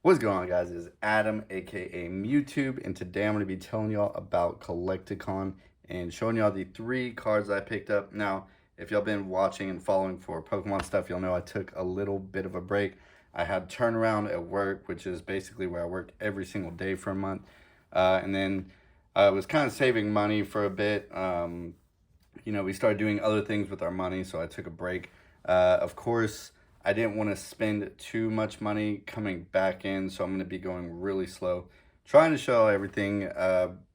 What's going on, guys? It's Adam, aka MewTube, and today I'm going to be telling y'all about Collecticon and showing y'all the three cards I picked up. Now, if y'all been watching and following for Pokemon stuff, you'll know I took a little bit of a break. I had turnaround at work, which is basically where I work every single day for a month, and then I was kind of saving money for a bit. We started doing other things with our money, so I took a break. Of course, I didn't want to spend too much money coming back in, so I'm going to be going really slow, trying to show everything,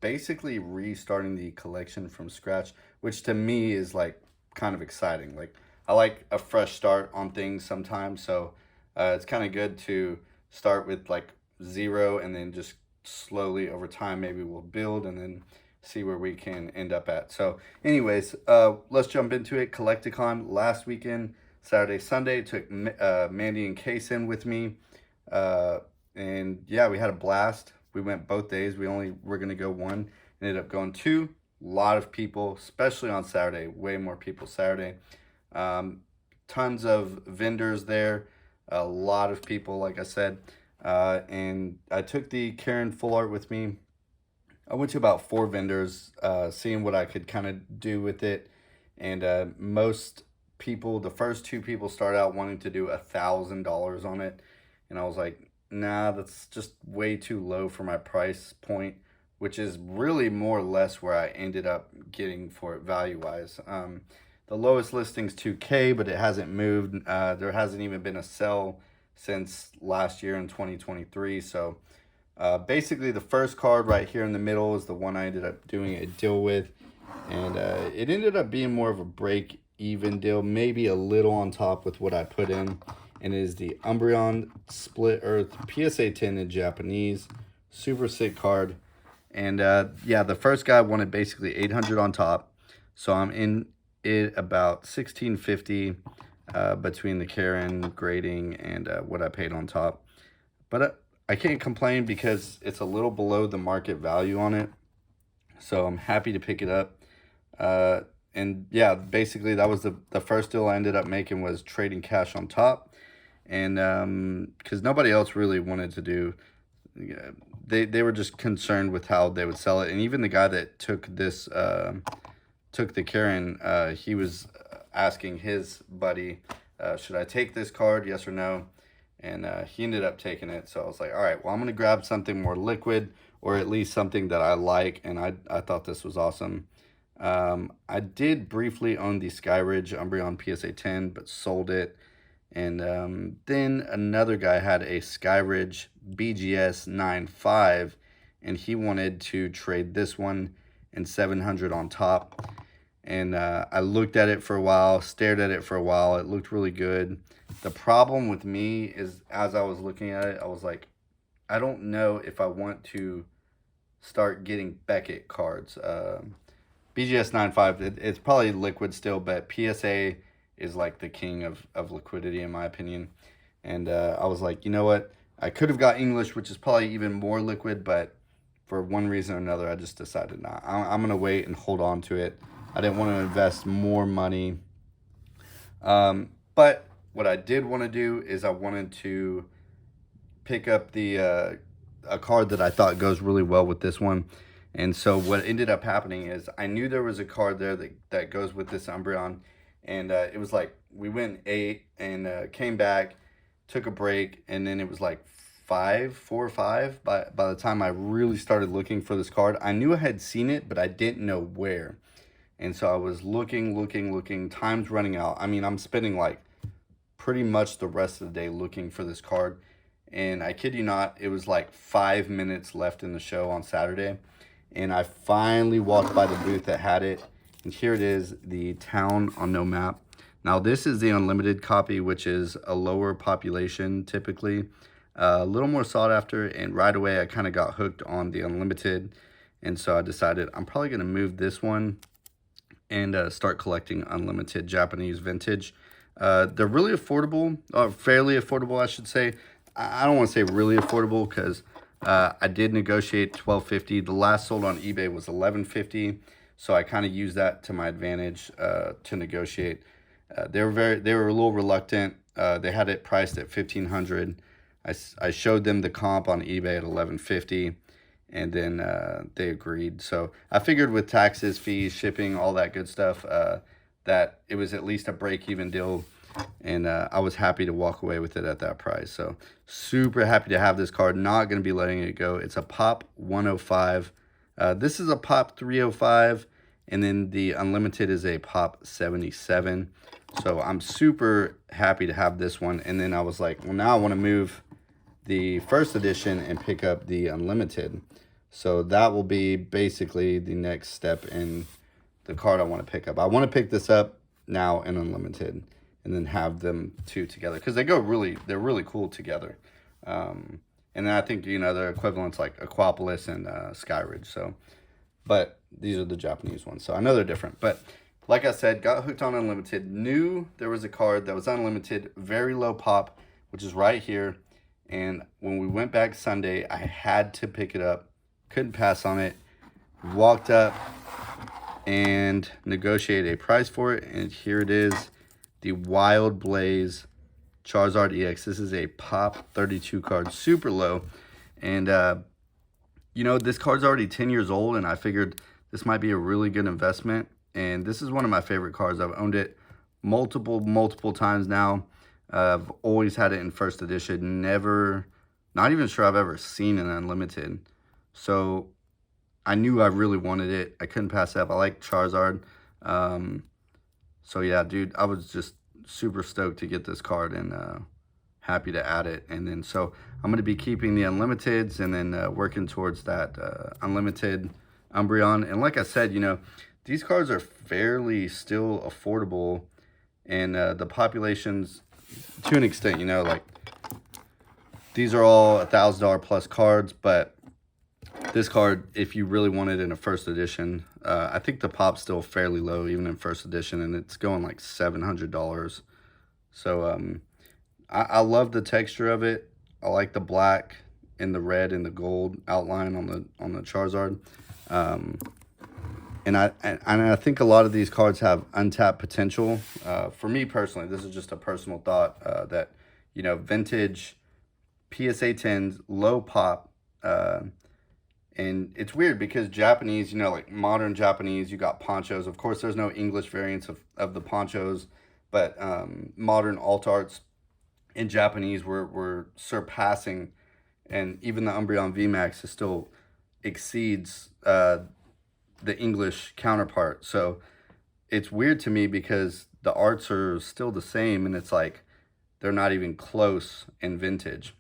basically restarting the collection from scratch, which to me is like kind of exciting. Like, I like a fresh start on things sometimes, so it's kind of good to start with like zero and then just slowly over time maybe we'll build and then see where we can end up at. So anyways, let's jump into it. Collecticon last weekend, Saturday, Sunday, took Mandy and Case in with me. Uh, and yeah, we had a blast. We went both days. We only were going to go one, ended up going two. A lot of people, especially on Saturday, way more people Saturday. Um, Tons of vendors there, a lot of people, like I said. And I took the Karen Full Art with me. I went to about four vendors, seeing what I could kind of do with it. And most people, the first two people started out wanting to do $1,000 on it. And I was like, nah, that's just way too low for my price point, which is really more or less where I ended up getting for it value wise. The lowest listing's 2K, but it hasn't moved. There hasn't even been a sell since last year in 2023. So basically, the first card right here in the middle is the one I ended up doing a deal with. And it ended up being more of a break even deal, maybe a little on top with what I put in. And it is the Umbreon Split Earth PSA 10 in Japanese. Super sick card. And yeah, the first guy wanted basically 800 on top. So I'm in it about 1650 between the Karen grading and what I paid on top. But I can't complain because it's a little below the market value on it. So I'm happy to pick it up. And yeah, basically that was the first deal I ended up making was trading cash on top. And because nobody else really wanted to do, yeah, they were just concerned with how they would sell it. And even the guy that took this, took the Karen, he was asking his buddy, should I take this card, yes or no? And he ended up taking it. So I was like, all right, well, I'm going to grab something more liquid or at least something that I like. And I thought this was awesome. I did briefly own the Skyridge Umbreon PSA 10, but sold it. And then another guy had a Skyridge BGS 9.5, and he wanted to trade this one and 700 on top. And I looked at it for a while, stared at it for a while. It looked really good. The problem with me is as I was looking at it, I was like, I don't know if I want to start getting Beckett cards. BGS 9.5, it's probably liquid still, but PSA is like the king of liquidity in my opinion. And I was like, you know what? I could have got English, which is probably even more liquid, but for one reason or another, I just decided not. I'm going to wait and hold on to it. I didn't want to invest more money. But what I did want to do is I wanted to pick up the a card that I thought goes really well with this one. And so what ended up happening is I knew there was a card there that goes with this Umbreon. And it was like we went 8 and came back, took a break, and then it was like 5, 4 or 5 by the time I really started looking for this card. I knew I had seen it, but I didn't know where. And so I was looking. Time's running out. I mean, I'm spending like pretty much the rest of the day looking for this card. And I kid you not, it was like 5 minutes left in the show on Saturday. And I finally walked by the booth that had it. And here it is, the Town on No Map. Now, this is the unlimited copy, which is a lower population typically. A little more sought after. And right away, I kind of got hooked on the unlimited. And so I decided I'm probably going to move this one and start collecting unlimited Japanese vintage. They're really affordable, or fairly affordable, I should say. I don't want to say really affordable because I did negotiate $12.50. The last sold on eBay was $11.50, so I kind of used that to my advantage to negotiate. They were a little reluctant. They had it priced at $1,500. I showed them the comp on eBay at $11.50, and then they agreed. So I figured with taxes, fees, shipping, all that good stuff, that it was at least a break-even deal, and I was happy to walk away with it at that price. So super happy to have this card. Not going to be letting it go. It's a Pop 105. This is a Pop 305, and then the Unlimited is a Pop 77. So I'm super happy to have this one. And then I was like, well, now I want to move the first edition and pick up the Unlimited. So that will be basically the next step in the card I want to pick up. I want to pick this up now in Unlimited, and then have them two together, because they're really cool together. And then I think, you know, they're equivalents like Aquapolis and Skyridge. So, but these are the Japanese ones, so I know they're different. But like I said, got hooked on Unlimited. Knew there was a card that was Unlimited, very low pop, which is right here. And when we went back Sunday, I had to pick it up. Couldn't pass on it. Walked up and negotiated a price for it, and here it is, the Wild Blaze Charizard EX. This is a Pop 32 card, super low. And, you know, this card's already 10 years old, and I figured this might be a really good investment. And this is one of my favorite cards. I've owned it multiple times now. I've always had it in first edition. Not even sure I've ever seen an Unlimited. So I knew I really wanted it. I couldn't pass it up. I like Charizard. So yeah, dude, I was just super stoked to get this card, and happy to add it. And then so I'm going to be keeping the Unlimiteds, and then working towards that Unlimited Umbreon. And like I said, you know, these cards are fairly still affordable, and the populations, to an extent, you know, like these are all $1,000 plus cards, but this card, if you really want it in a first edition, I think the pop's still fairly low, even in first edition, and it's going like $700. So I love the texture of it. I like the black and the red and the gold outline on the Charizard. And I think a lot of these cards have untapped potential. For me personally, this is just a personal thought, that, you know, vintage PSA 10s, low pop, and it's weird because Japanese, you know, like modern Japanese, you got ponchos. Of course, there's no English variants of the ponchos, but modern alt arts in Japanese were surpassing, and even the Umbreon VMAX is still exceeds the English counterpart. So it's weird to me because the arts are still the same, and it's like they're not even close in vintage.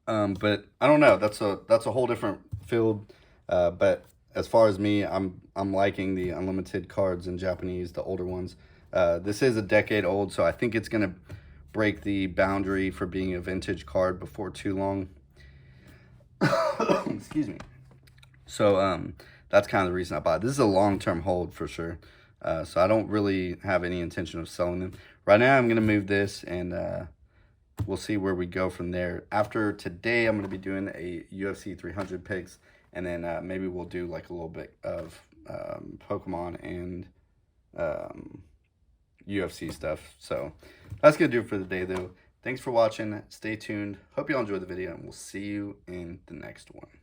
But I don't know. That's a whole different field. But as far as me, I'm liking the Unlimited cards in Japanese, the older ones. This is a decade old, so I think it's gonna break the boundary for being a vintage card before too long. Excuse me. So that's kind of the reason I bought it. This is a long-term hold for sure. So I don't really have any intention of selling them. Right now, I'm gonna move this, and we'll see where we go from there. After today, I'm going to be doing a UFC 300 picks, and then maybe we'll do like a little bit of Pokemon and UFC stuff. So that's going to do it for the day, though. Thanks for watching. Stay tuned. Hope you all enjoyed the video, and we'll see you in the next one.